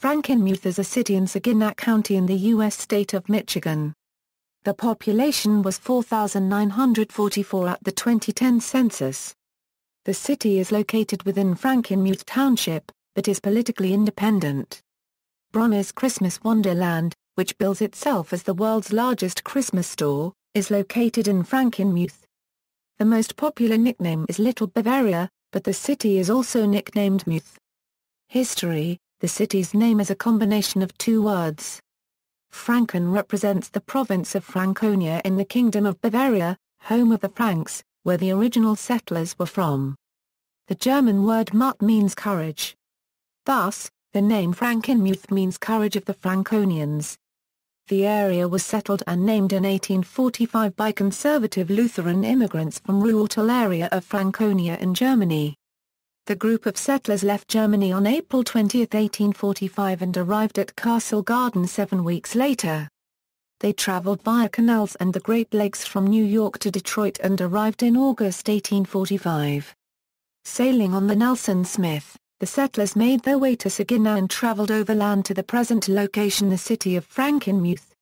Frankenmuth is a city in Saginaw County in the U.S. state of Michigan. The population was 4,944 at the 2010 census. The city is located within Frankenmuth Township, but is politically independent. Bronner's Christmas Wonderland, which bills itself as the world's largest Christmas store, is located in Frankenmuth. The most popular nickname is Little Bavaria, but the city is also nicknamed Muth. History: the city's name is a combination of two words. Franken represents the province of Franconia in the Kingdom of Bavaria, home of the Franks, where the original settlers were from. The German word Muth means courage. Thus, the name Frankenmuth means courage of the Franconians. The area was settled and named in 1845 by conservative Lutheran immigrants from rural area of Franconia in Germany. The group of settlers left Germany on April 20, 1845 and arrived at Castle Garden 7 weeks later. They traveled via canals and the Great Lakes from New York to Detroit and arrived in August 1845. Sailing on the Nelson Smith, the settlers made their way to Saginaw and traveled overland to the present location, the city of Frankenmuth.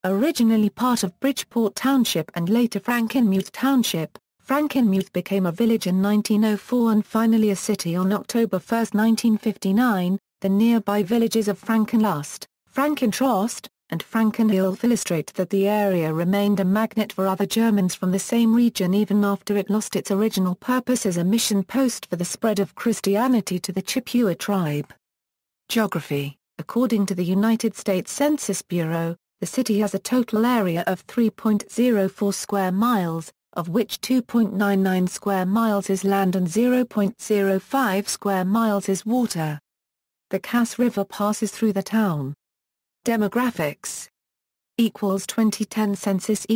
Originally part of Bridgeport Township and later Frankenmuth Township, Frankenmuth became a village in 1904 and finally a city on October 1, 1959. The nearby villages of Frankenlust, Frankentrost, and Frankenhill illustrate that the area remained a magnet for other Germans from the same region even after it lost its original purpose as a mission post for the spread of Christianity to the Chippewa tribe. Geography: according to the United States Census Bureau, the city has a total area of 3.04 square miles, of which 2.99 square miles is land and 0.05 square miles is water. The Cass River passes through the town. Demographics 2010 census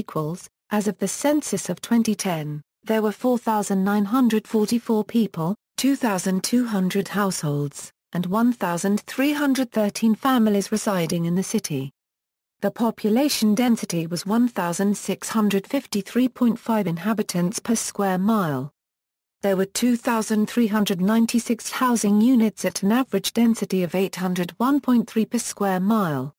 as of the census of 2010, there were 4,944 people, 2,200 households, and 1,313 families residing in the city. The population density was 1,653.5 inhabitants per square mile. There were 2,396 housing units at an average density of 801.3 per square mile.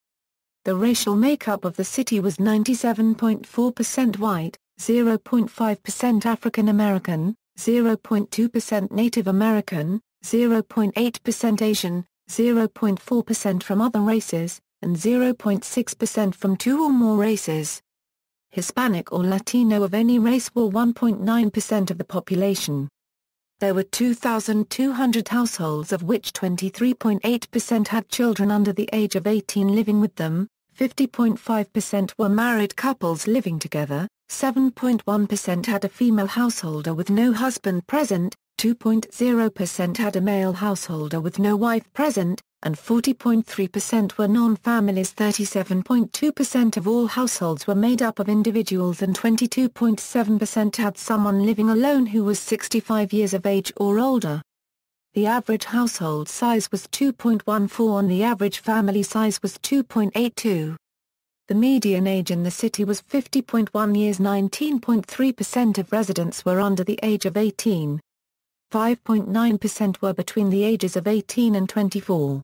The racial makeup of the city was 97.4% white, 0.5% African American, 0.2% Native American, 0.8% Asian, 0.4% from other races, and 0.6% from two or more races. Hispanic or Latino of any race were 1.9% of the population. There were 2,200 households of which 23.8% had children under the age of 18 living with them, 50.5% were married couples living together, 7.1% had a female householder with no husband present, 2.0% had a male householder with no wife present, and 40.3% were non-families. 37.2% of all households were made up of individuals and 22.7% had someone living alone who was 65 years of age or older. The average household size was 2.14 and the average family size was 2.82. The median age in the city was 50.1 years. 19.3% of residents were under the age of 18. 5.9% were between the ages of 18 and 24.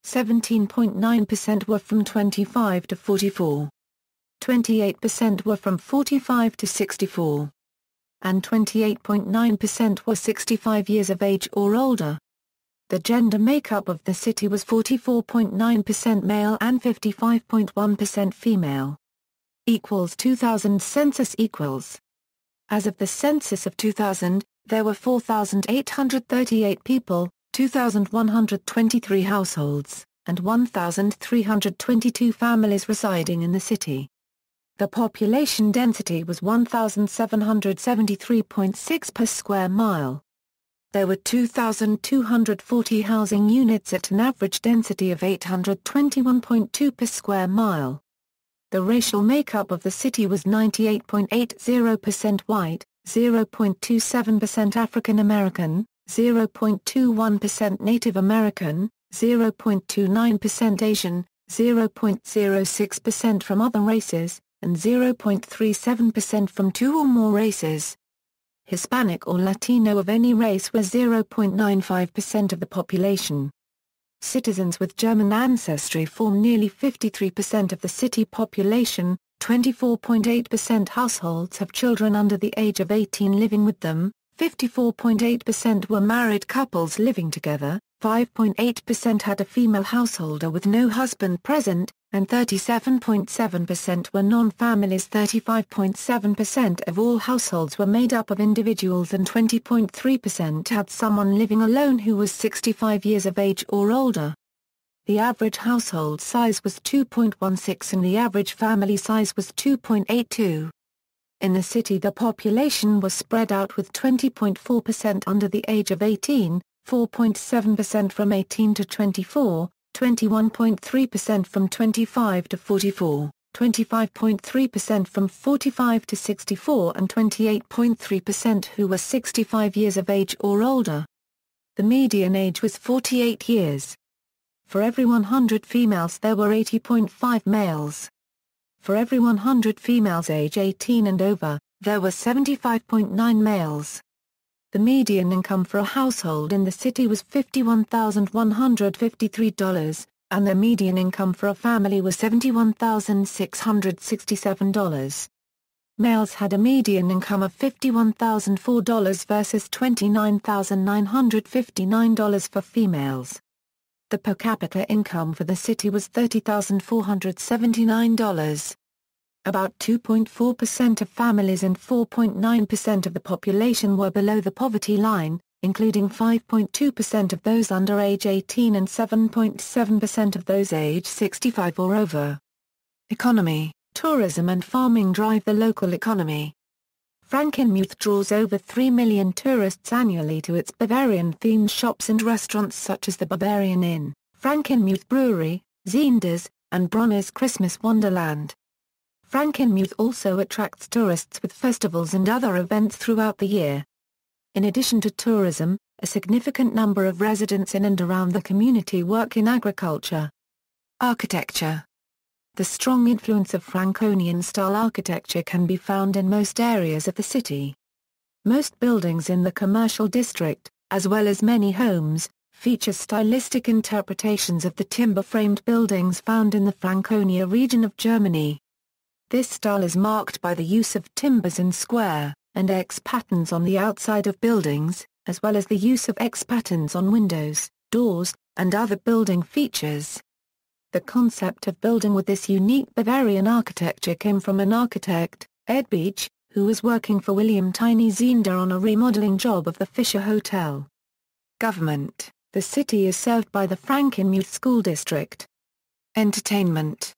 17.9% were from 25 to 44. 28% were from 45 to 64. And 28.9% were 65 years of age or older. The gender makeup of the city was 44.9% male and 55.1% female. 2000 census As of the census of 2000, there were 4,838 people, 2,123 households, and 1,322 families residing in the city. The population density was 1,773.6 per square mile. There were 2,240 housing units at an average density of 821.2 per square mile. The racial makeup of the city was 98.80% white, 0.27% African American, 0.21% Native American, 0.29% Asian, 0.06% from other races, and 0.37% from two or more races. Hispanic or Latino of any race were 0.95% of the population. Citizens with German ancestry form nearly 53% of the city population. 24.8% households have children under the age of 18 living with them, 54.8% were married couples living together, 5.8% had a female householder with no husband present, and 37.7% were non-families. 35.7% of all households were made up of individuals and 20.3% had someone living alone who was 65 years of age or older. The average household size was 2.16 and the average family size was 2.82. In the city the population was spread out with 20.4% under the age of 18, 4.7% from 18 to 24, 21.3% from 25 to 44, 25.3% from 45 to 64 and 28.3% who were 65 years of age or older. The median age was 48 years. For every 100 females there were 80.5 males. For every 100 females age 18 and over, there were 75.9 males. The median income for a household in the city was $51,153, and the median income for a family was $71,667. Males had a median income of $51,004 versus $29,959 for females. The per capita income for the city was $30,479. About 2.4% of families and 4.9% of the population were below the poverty line, including 5.2% of those under age 18 and 7.7% of those age 65 or over. Economy, tourism and farming drive the local economy. Frankenmuth draws over 3 million tourists annually to its Bavarian-themed shops and restaurants such as the Bavarian Inn, Frankenmuth Brewery, Zinder's, and Bronner's Christmas Wonderland. Frankenmuth also attracts tourists with festivals and other events throughout the year. In addition to tourism, a significant number of residents in and around the community work in agriculture. Architecture. The strong influence of Franconian-style architecture can be found in most areas of the city. Most buildings in the commercial district, as well as many homes, feature stylistic interpretations of the timber-framed buildings found in the Franconia region of Germany. This style is marked by the use of timbers in square and X patterns on the outside of buildings, as well as the use of X patterns on windows, doors, and other building features. The concept of building with this unique Bavarian architecture came from an architect, Ed Beach, who was working for William Tiny Zinder on a remodeling job of the Fisher Hotel. Government. The city is served by the Frankenmuth School District. Entertainment.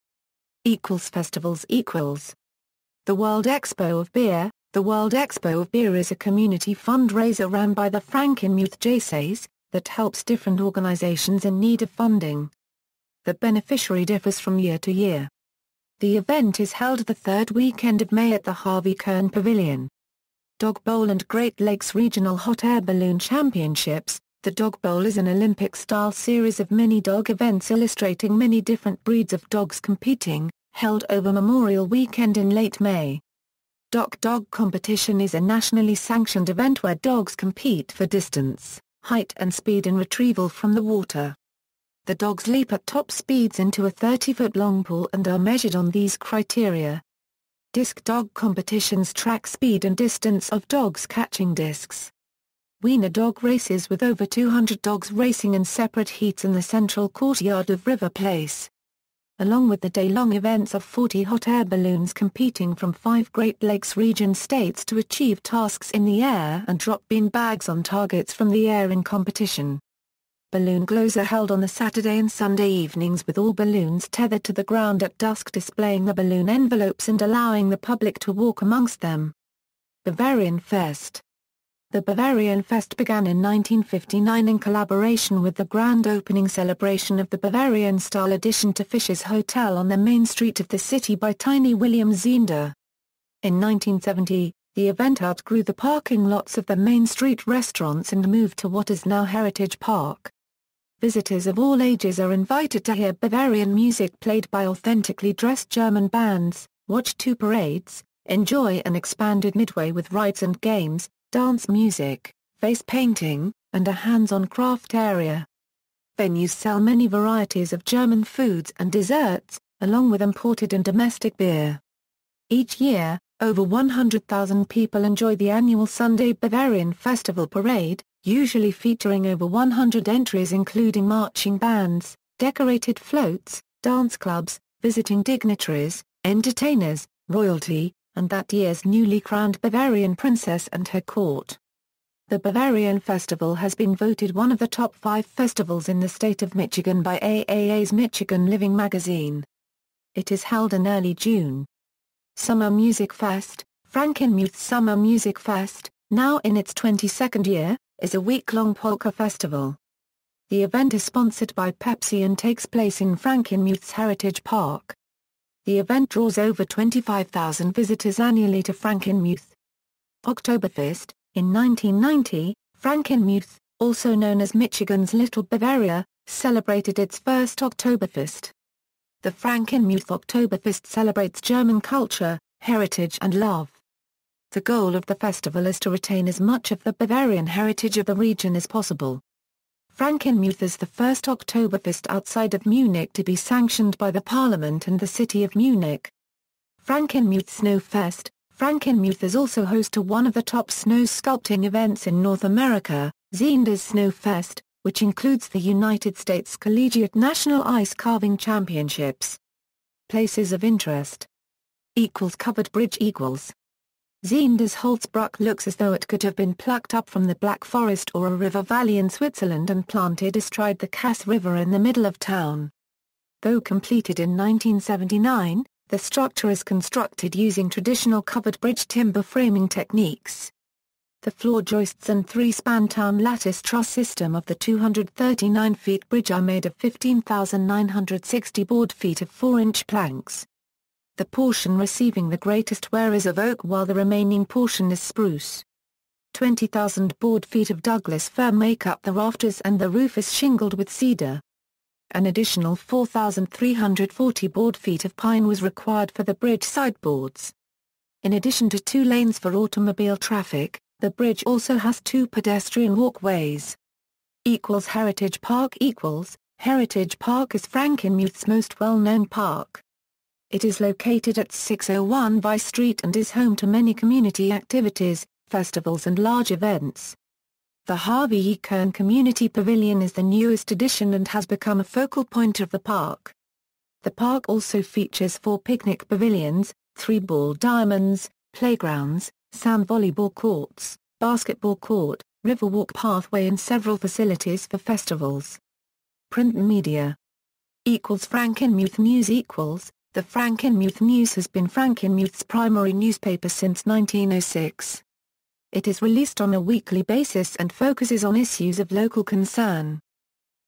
Festivals. The World Expo of Beer. The World Expo of Beer is a community fundraiser ran by the Frankenmuth JSAs, that helps different organizations in need of funding. The beneficiary differs from year to year. The event is held the third weekend of May at the Harvey Kern Pavilion. Dog Bowl and Great Lakes Regional Hot Air Balloon Championships. The Dog Bowl is an Olympic-style series of mini-dog events illustrating many different breeds of dogs competing, held over Memorial Weekend in late May. Dog Competition is a nationally sanctioned event where dogs compete for distance, height and speed in retrieval from the water. The dogs leap at top speeds into a 30-foot-long pool and are measured on these criteria. Disc dog competitions track speed and distance of dogs catching discs. Wiener dog races with over 200 dogs racing in separate heats in the central courtyard of River Place. Along with the day-long events of 40 hot air balloons competing from 5 Great Lakes region states to achieve tasks in the air and drop bean bags on targets from the air in competition. Balloon glows are held on the Saturday and Sunday evenings with all balloons tethered to the ground at dusk, displaying the balloon envelopes and allowing the public to walk amongst them. Bavarian Fest. The Bavarian Fest began in 1959 in collaboration with the grand opening celebration of the Bavarian-style addition to Fisher's Hotel on the main street of the city by Tiny William Zinder. In 1970, the event outgrew the parking lots of the Main Street restaurants and moved to what is now Heritage Park. Visitors of all ages are invited to hear Bavarian music played by authentically dressed German bands, watch 2 parades, enjoy an expanded midway with rides and games, dance music, face painting, and a hands-on craft area. venues sell many varieties of German foods and desserts, along with imported and domestic beer. Each year, over 100,000 people enjoy the annual Sunday Bavarian Festival Parade, usually featuring over 100 entries including marching bands, decorated floats, dance clubs, visiting dignitaries, entertainers, royalty, and that year's newly crowned Bavarian princess and her court. The Bavarian Festival has been voted one of the top 5 festivals in the state of Michigan by AAA's Michigan Living magazine. It is held in early June. Summer Music Fest, Frankenmuth Summer Music Fest, now in its 22nd year, is a week-long polka festival. The event is sponsored by Pepsi and takes place in Frankenmuth's Heritage Park. The event draws over 25,000 visitors annually to Frankenmuth. Oktoberfest. In 1990, Frankenmuth, also known as Michigan's Little Bavaria, celebrated its first Oktoberfest. The Frankenmuth Oktoberfest celebrates German culture, heritage and love. The goal of the festival is to retain as much of the Bavarian heritage of the region as possible. Frankenmuth is the first Oktoberfest outside of Munich to be sanctioned by the Parliament and the city of Munich. Frankenmuth Snowfest. Frankenmuth is also host to one of the top snow sculpting events in North America, Zenda's Snowfest, which includes the United States Collegiate National Ice Carving Championships. Places of interest. Covered bridge equals. Zenda's Holzbruck looks as though it could have been plucked up from the Black Forest or a river valley in Switzerland and planted astride the Cass River in the middle of town. Though completed in 1979, the structure is constructed using traditional covered bridge timber framing techniques. The floor joists and 3-span town lattice truss system of the 239-feet bridge are made of 15,960 board feet of 4-inch planks. The portion receiving the greatest wear is of oak while the remaining portion is spruce. 20,000 board feet of Douglas fir make up the rafters and the roof is shingled with cedar. An additional 4,340 board feet of pine was required for the bridge sideboards. In addition to 2 lanes for automobile traffic, the bridge also has 2 pedestrian walkways. Heritage Park Heritage Park is Frankenmuth's most well-known park. It is located at 601 Vi Street and is home to many community activities, festivals and large events. The Harvey E. Kern Community Pavilion is the newest addition and has become a focal point of the park. The park also features 4 picnic pavilions, 3 ball diamonds, playgrounds, sand volleyball courts, basketball court, riverwalk pathway and several facilities for festivals. Print media. Frankenmuth News The Frankenmuth News has been Frankenmuth's primary newspaper since 1906. It is released on a weekly basis and focuses on issues of local concern.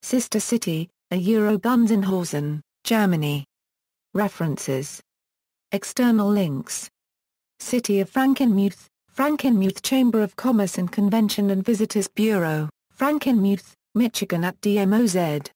Sister City, Gunzenhausen, Germany. References. External links. City of Frankenmuth, Frankenmuth Chamber of Commerce and Convention and Visitors Bureau, Frankenmuth, Michigan @ DMOZ.